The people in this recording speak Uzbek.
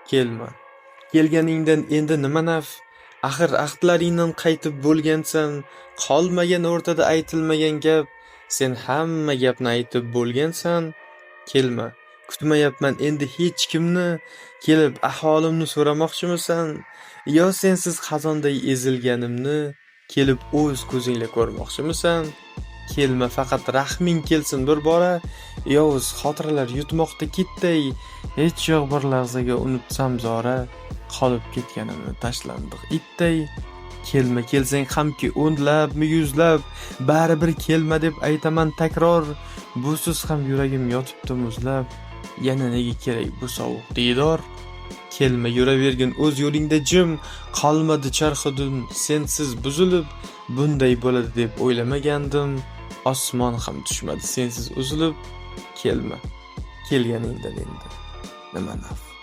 kelma. Kelganingdan endi nima naf? Axir ahdlaringdan qaytib bo'lgansan, qolmagan o'rtada aytilmagan gap. Sen hamma gapni aytib bo'lgansan, kelma. Kutmayapman endi hech kimni, kelib ahvolimni so'ramoqchimisan? Yo sensiz xazonday ezilganimni kelib o'z ko'zingla ko'rmoqchimisan? Kelma, faqat rahming kelsin bir bora. Yovuz xotiralar yutmoqda ketday, hech yo'q bir lahzaga unutsam zora, qolib ketganimni tashlandiq itday. Kelma, kelsang hamki o'nlab, yuzlab, baribir kelma deb aytaman takror. Busiz ham yuragim yotibdi muzlab, yana nega kerak bu sovuq diydor? Kelma, yuravergin o'z yo'lingda jim, qolmadi charxudun sensiz buzilib. Bunday bo'ladi deb o'ylamagandim, osmon ham tushmadi sensiz uzilib. Kelma, kelganingdan endi nima naf?